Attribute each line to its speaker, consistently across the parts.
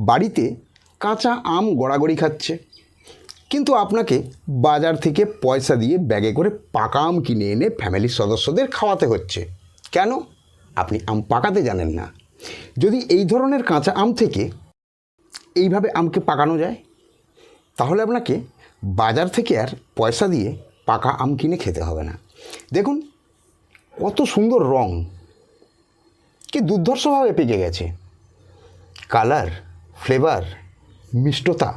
Speaker 1: বাড়িতে কাঁচা আম গড়াগড়ি খাচ্ছে, কিন্তু আপনাকে বাজার থেকে পয়সা দিয়ে ব্যাগে করে পাকা আম কিনে এনে ফ্যামিলির সদস্যদের খাওয়াতে হচ্ছে। কেন? আপনি আম পাকাতে জানেন না। যদি এই ধরনের কাঁচা আম থেকে এইভাবে আমকে পাকানো যায়, তাহলে আপনাকে বাজার থেকে আর পয়সা দিয়ে পাকা আম কিনে খেতে হবে না। দেখুন কত সুন্দর রং, কি দুর্ধর্ষভাবে পেকে গেছে। কালার, ফ্লেভার, মিষ্টতা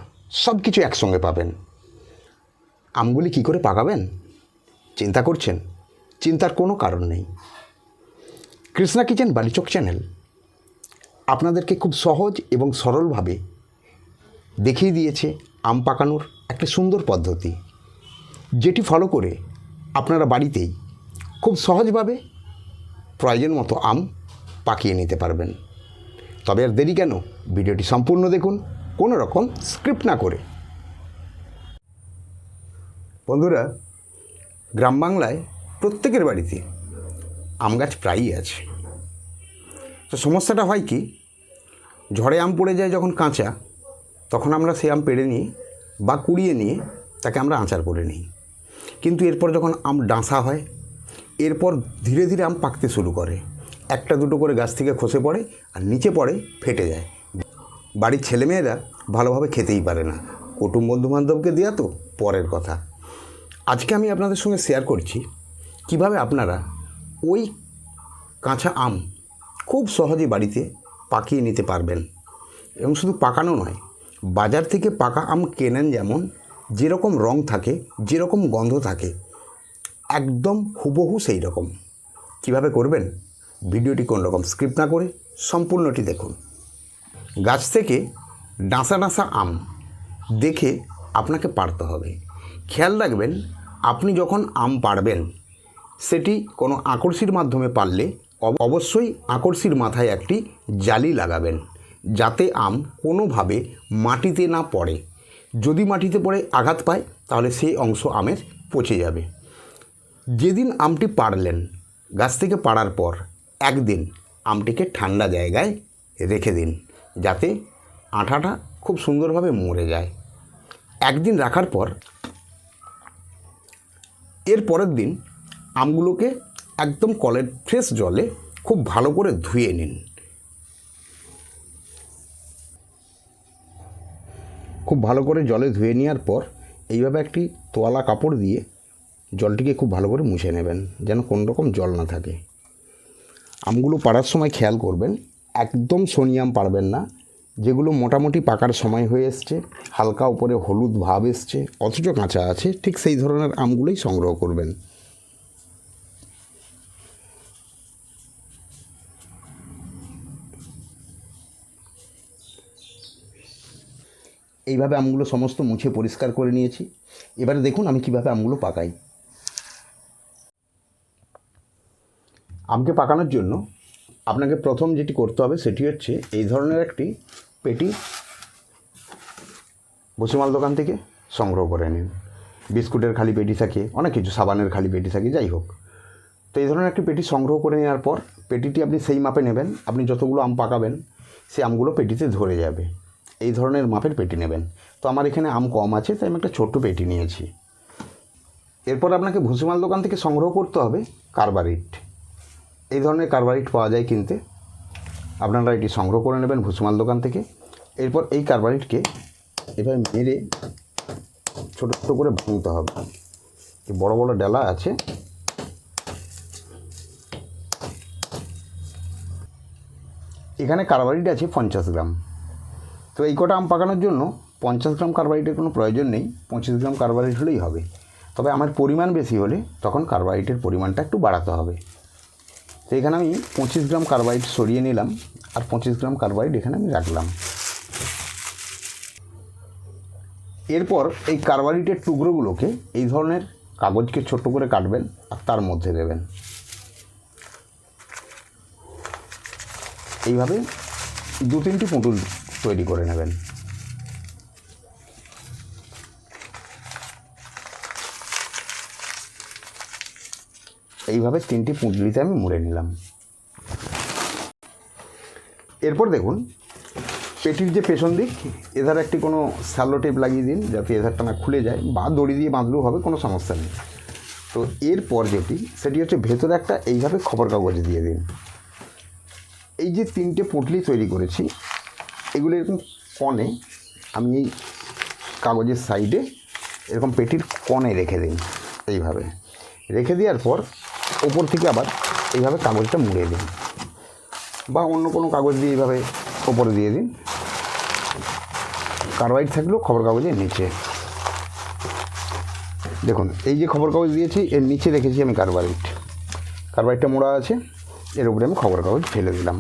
Speaker 1: সব কিছু একসঙ্গে পাবেন। আমগুলি কি করে পাকাবেন চিন্তা করছেন? চিন্তার কোনো কারণ নেই। কৃষ্ণা কিচেন বালিচক চ্যানেল আপনাদেরকে খুব সহজ এবং সরলভাবে দেখিয়ে দিয়েছে আম পাকানোর একটা সুন্দর পদ্ধতি, যেটি ফলো করে আপনারা বাড়িতেই খুব সহজভাবে প্রয়োজন মতো আম পাকিয়ে নিতে পারবেন। তবে আর দেরি কেন, ভিডিওটি সম্পূর্ণ দেখুন, কোনো রকম স্ক্রিপ্ট না করে। বন্ধুরা, গ্রাম বাংলায় প্রত্যেকের বাড়িতে আম গাছ প্রায়ই আছে। তো সমস্যাটা হয় কি, ঝড়ে আম পড়ে যায় যখন কাঁচা, তখন আমরা সেই আম পেড়ে নিই বা কুড়িয়ে নিয়ে তাকে আমরা আচার করে নিই। কিন্তু এরপর যখন আম ডাঁসা হয়, এরপর ধীরে ধীরে আম পাকতে শুরু করে, একটা দুটো করে গাছ থেকে খসে পড়ে আর নিচে পড়ে ফেটে যায়। বাড়ির ছেলেমেয়েরা ভালোভাবে খেতেই পারে না, কুটুম বন্ধুবান্ধবকে দেওয়া তো পরের কথা। আজকে আমি আপনাদের সঙ্গে শেয়ার করছি কিভাবে আপনারা ওই কাঁচা আম খুব সহজে বাড়িতে পাকিয়ে নিতে পারবেন। এবং শুধু পাকানো নয়, বাজার থেকে পাকা আম কেনেন যেমন যেরকম রং থাকে, যেরকম গন্ধ থাকে, একদম হুবহু সেই রকম। কীভাবে করবেন, ভিডিওটি কোন রকম স্ক্রিপ্ট না করে সম্পূর্ণটি দেখুন। গাছ থেকে ডাঁসা ডাঁসা আম দেখে আপনাকে পাড়তে হবে। খেয়াল রাখবেন, আপনি যখন আম পাড়বেন সেটি কোনো আকর্ষির মাধ্যমে পারলে অবশ্যই আকর্ষির মাথায় একটি জালি লাগাবেন, যাতে আম কোনোভাবে মাটিতে না পড়ে। যদি মাটিতে পড়ে আঘাত পায় তাহলে সেই অংশ আমের পচে যাবে। যেদিন আমটি পাড়লেন, গাছ থেকে পাড়ার পর একদিন আমটিকে ঠান্ডা জায়গায় রেখে দিন, যাতে আঠাটা খুব সুন্দরভাবে মরে যায়। একদিন রাখার পর এর পরের দিন আমগুলোকে একদম কলের ফ্রেশ জলে খুব ভালো করে ধুয়ে নিন। খুব ভালো করে জলে ধুয়ে নেওয়ার পর এইভাবে একটি তোয়ালা কাপড় দিয়ে জলটিকে খুব ভালো করে মুছে নেবেন, যেন কোনো রকম জল না থাকে। আমগুলো পাড়ার সময় খেয়াল করবেন, একদম শনি আম পাড়বেন না। যেগুলো মোটামুটি পাকার সময় হয়ে এসছে, হালকা উপরে হলুদ ভাব এসছে অথচ কাঁচা আছে, ঠিক সেই ধরনের আমগুলোই সংগ্রহ করবেন। এইভাবে আমগুলো সমস্ত মুছে পরিষ্কার করে নিয়েছি। এবারে দেখুন আমি কিভাবে আমগুলো পাকাই। আমকে পাকানোর জন্য আপনাকে প্রথম যেটি করতে হবে সেটি হচ্ছে এই ধরনের একটি পেটি ভুসিমাল দোকান থেকে সংগ্রহ করে নিন। বিস্কুটের খালি পেটি থাকে, অনেক কিছু, সাবানের খালি পেটি থাকে, যাই হোক। তো এই ধরনের একটি পেটি সংগ্রহ করে নেওয়ার পর পেটিটি আপনি সেই মাপে নেবেন। আপনি যতগুলো আম পাকাবেন সেই আমগুলো পেটিতে ধরে যাবে, এই ধরনের মাপের পেটি নেবেন। তো আমার এখানে আম কম আছে তাই আমি একটা ছোট্ট পেটি নিয়েছি। এরপর আপনাকে ভুসিমাল দোকান থেকে সংগ্রহ করতে হবে কার্বারিট। এই ধরনের কার্বারিট পাওয়া যায় কিনতে, আপনারা এটি সংগ্রহ করে নেবেন ভুসিমাল দোকান থেকে। এরপর এই কার্বারিটকে এভাবে মেরে ছোটো ছোটো করে ভাঙতে হবে। বড় বড় ডালা আছে, এখানে কার্বারিট আছে 50 গ্রাম। তো এই কটা আম পাকানোর জন্য 50 গ্রাম কার্বারিটের কোনো প্রয়োজন নেই, 25 গ্রাম কার্বারিট হলেই হবে। তবে আমার পরিমাণ বেশি হলে তখন কার্বারিটের পরিমাণটা একটু বাড়াতে হবে। তো এখানে আমি 25 গ্রাম কার্বাইড সরিয়ে নিলাম আর 25 গ্রাম কার্বাইড এখানে আমি রাখলাম। এরপর এই কার্বাইডের টুকরোগুলোকে এই ধরনের কাগজকে ছোট করে কাটবেন আর তার মধ্যে দেবেন। এইভাবে 2-3টি পুঁটুল তৈরি করে নেবেন। এইভাবে 3টি পুঁটলিতে আমি মুড়ে নিলাম। এরপর দেখুন পেটির যে পেছন দিক, এধারে একটি কোনো স্যালো টেপ লাগিয়ে দিন যাতে এধারটা না খুলে যায়, বা দড়ি দিয়ে বাঁধলেও হবে, কোনো সমস্যা নেই। তো এরপর সেটি হচ্ছে ভেতরে একটা এইভাবে খবর কাগজ দিয়ে দিন। এই যে 3টে পুঁটলি তৈরি করেছি, এগুলো এরকম কনে আমি এই কাগজের সাইডে এরকম পেটির কনে রেখে দিন। এইভাবে রেখে দেওয়ার পর ওপর থেকে আবার এইভাবে কাগজটা মুড়ে দিন, বা অন্য কোনো কাগজ দিয়ে এইভাবে ওপরে দিয়ে দিন। কার্বাইড থাকলেও খবর কাগজের নিচে দেখুন, এই যে খবর কাগজ দিয়েছি এর নিচে রেখেছি আমি কার্বাইডটা মোড়া আছে, এর উপরে আমি খবর কাগজ ফেলে দিলাম।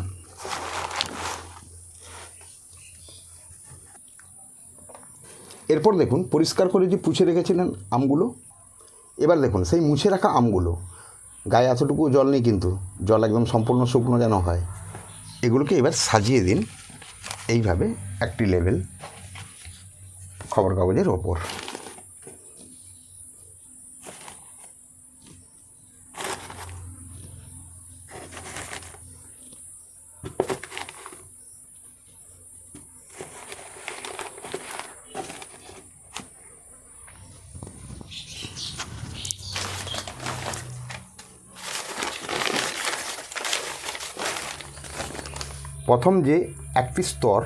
Speaker 1: এরপর দেখুন, পরিষ্কার করে যে পুছে রেখেছিলেন আমগুলো, এবার দেখুন সেই মুছে রাখা আমগুলো, গায়ে এতটুকু জল নেই কিন্তু, জল একদম সম্পূর্ণ শুকনো যেন হয়, এগুলোকে এবার সাজিয়ে দিন এইভাবে একটি লেভেল খবর কাগজের ওপর। প্রথম যে একটি স্তর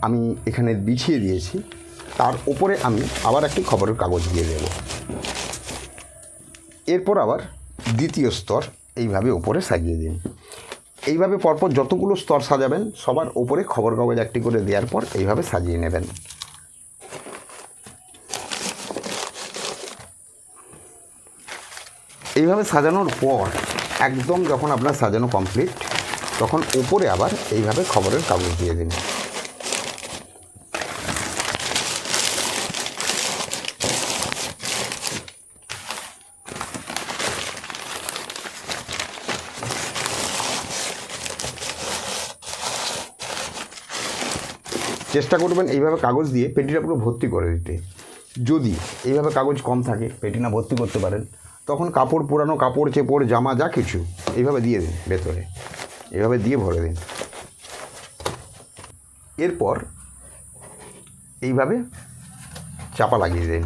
Speaker 1: আমি এখানে বিছিয়ে দিয়েছি, তার উপরে আমি আবার একটি খবরের কাগজ দিয়ে দেব। এরপর আবার দ্বিতীয় স্তর এইভাবে উপরে সাজিয়ে দিন। এইভাবে পরপর যতগুলো স্তর সাজাবেন সবার উপরে খবর কাগজ একটি করে দেওয়ার পর এইভাবে সাজিয়ে নেবেন। এইভাবে সাজানোর পর একদম যখন আপনার সাজানো কমপ্লিট, তখন উপরে আবার এইভাবে খবরের কাগজ দিয়ে দিন। চেষ্টা করবেন এইভাবে কাগজ দিয়ে পেটিটা পুরো ভর্তি করে দিতে। যদি এইভাবে কাগজ কম থাকে, পেটি না ভর্তি করতে পারেন, তখন কাপড়, পুরানো কাপড়, চেপড়, জামা যা কিছু এইভাবে দিয়ে দিন ভেতরে, এইভাবে দিয়ে ভরে দিন। এরপর এইভাবে চাপা লাগিয়ে দিন।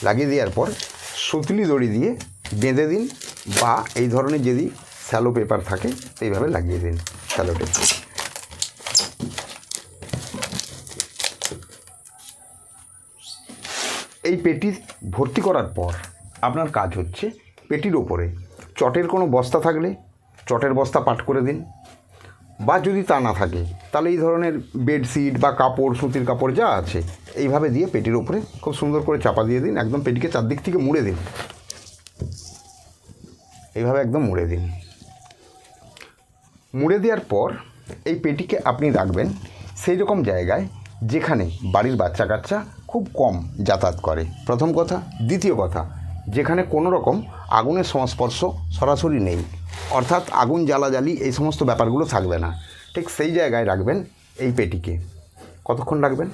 Speaker 1: লাগিয়ে দেওয়ার পর সুতলি দড়ি দিয়ে বেঁধে দিন, বা এই ধরনের যদি শ্যালো পেপার থাকে এইভাবে লাগিয়ে দিন শ্যালো টেপ। এই পেটি ভর্তি করার পর আপনার কাজ হচ্ছে পেটির ওপরে চটের কোনো বস্তা থাকলে চটের বস্তা পাট করে দিন, বা যদি তা না থাকে তাহলে এই ধরনের বেডশিট বা কাপড়, সুতির কাপড় যা আছে এইভাবে দিয়ে পেটির ওপরে খুব সুন্দর করে চাপা দিয়ে দিন। একদম পেটিকে চারদিক থেকে মুড়ে দিন, এইভাবে একদম মুড়ে দিন। মুড়ে দেওয়ার পর এই পেটিকে আপনি রাখবেন সেই রকম জায়গায় যেখানে বাড়ির বাচ্চা কাচ্চা খুব কম যাতায়াত করে, প্রথম কথা। দ্বিতীয় কথা, যেখানে কোনো রকম আগুনের সংস্পর্শ সরাসরি নেই, অর্থাৎ আগুন জ্বালাজ্বালি এই সমস্ত ব্যাপারগুলো থাকবে না, ঠিক সেই জায়গায় রাখবেন এই পেটিকে। কতক্ষণ রাখবেন?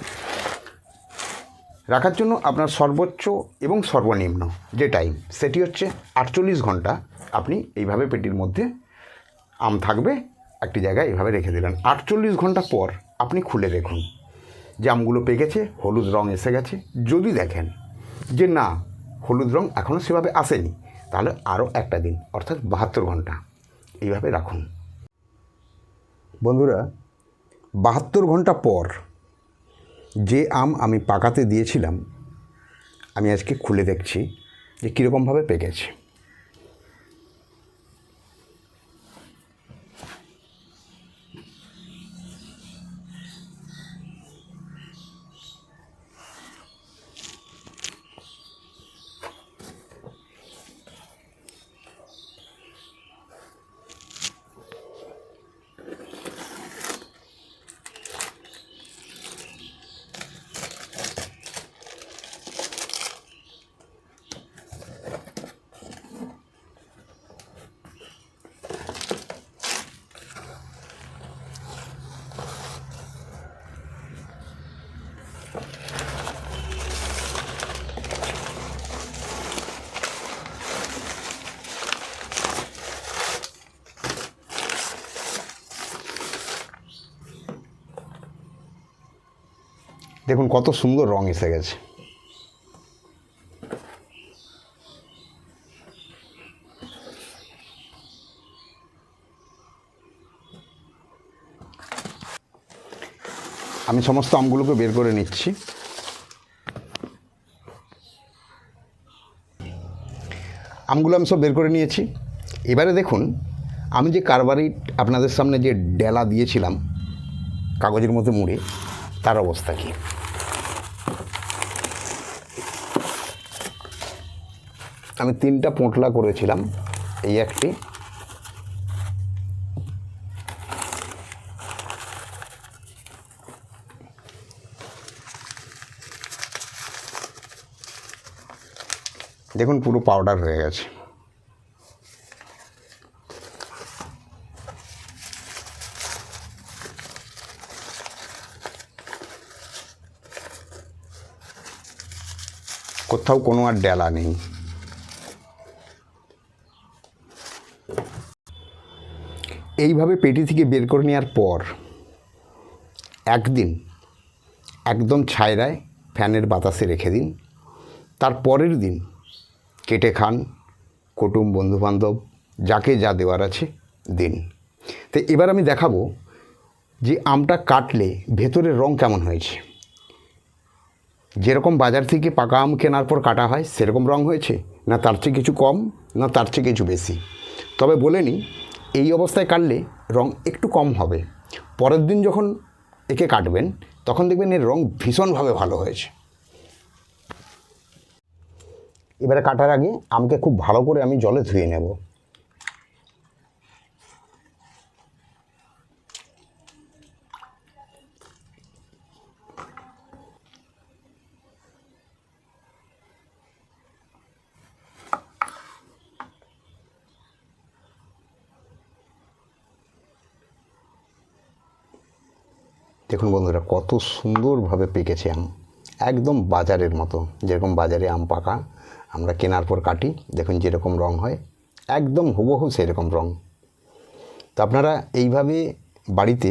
Speaker 1: রাখার জন্য আপনার সর্বোচ্চ এবং সর্বনিম্ন যে টাইম, সেটি হচ্ছে 48 ঘন্টা। আপনি এইভাবে পেটির মধ্যে আম থাকবে একটি জায়গায় এইভাবে রেখে দিলেন। 48 ঘন্টা পর আপনি খুলে দেখুন যে আমগুলো পেকেছে, হলুদ রং এসে গেছে। যদি দেখেন যে না, হলুদ রং এখনও সেভাবে আসেনি, তাহলে আরও একটা দিন, অর্থাৎ 72 ঘন্টা এইভাবে রাখুন। বন্ধুরা, 72 ঘন্টা পর যে আম আমি পাকাতে দিয়েছিলাম, আমি আজকে খুলে দেখছি যে কীরকমভাবে পেকেছে। দেখুন কত সুন্দর রং এসে গেছে। আমি সমস্ত আমগুলোকে বের করে নিচ্ছি। আমগুলো আমি সব বের করে নিয়েছি। এবারে দেখুন আমি যে কারবারি আপনাদের সামনে যে ডেলা দিয়েছিলাম কাগজের মধ্যে মুড়ে, তার অবস্থা কী। আমি 3টা পোঁটলা করেছিলাম, এই একটি, দেখুন পুরো পাউডার হয়ে গেছে। কোথাও কোনো আর ডেলা নেই। এইভাবে পেটি থেকে বের করে নেওয়ার পর একদিন একদম ছায়রায় ফ্যানের বাতাসে রেখে দিন। তার পরের দিন কেটে খান, কুটুম বন্ধুবান্ধব যাকে যা দেওয়ার আছে দিন। তো এবার আমি দেখাবো যে আমটা কাটলে ভেতরের রং কেমন হয়েছে। যেরকম বাজার থেকে পাকা আম কেনার পর কাটা হয় সেরকম রং হয়েছে, না তার চেয়ে কিছু কম, না তার চেয়ে কিছু বেশি। তবে বলে নিই, এই অবস্থায় কাটলে রং একটু কম হবে। পরের দিন যখন একে কাটবেন তখন দেখবেন এর রং ভীষণভাবে ভালো হয়েছে। এবারে কাটার আগে আমকে খুব ভালো করে আমি জলে ধুয়ে নেব। দেখুন বন্ধুরা কত সুন্দরভাবে পেকেছে আম, একদম বাজারের মতো। যেরকম বাজারে আম পাকা আমরা কেনার পর কাটি, দেখুন যেরকম রং হয় একদম হুবহু সেরকম রং। তো আপনারা এইভাবে বাড়িতে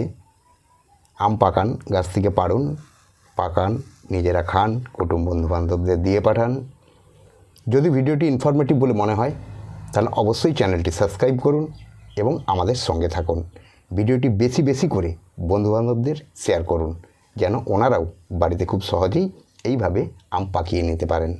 Speaker 1: আম পাকান, গাছ থেকে পাড়ুন, পাকান, নিজেরা খান, কুটুম বন্ধুবান্ধবদের দিয়ে পাঠান। যদি ভিডিওটি ইনফরমেটিভ বলে মনে হয় তাহলে অবশ্যই চ্যানেলটি সাবস্ক্রাইব করুন এবং আমাদের সঙ্গে থাকুন। ভিডিওটি বেশি বেশি করে বন্ধুবান্ধবদের শেয়ার করুন, যেন ওনারাও বাড়িতে খুব সহজেই এইভাবে আম পাকিয়ে নিতে পারেন।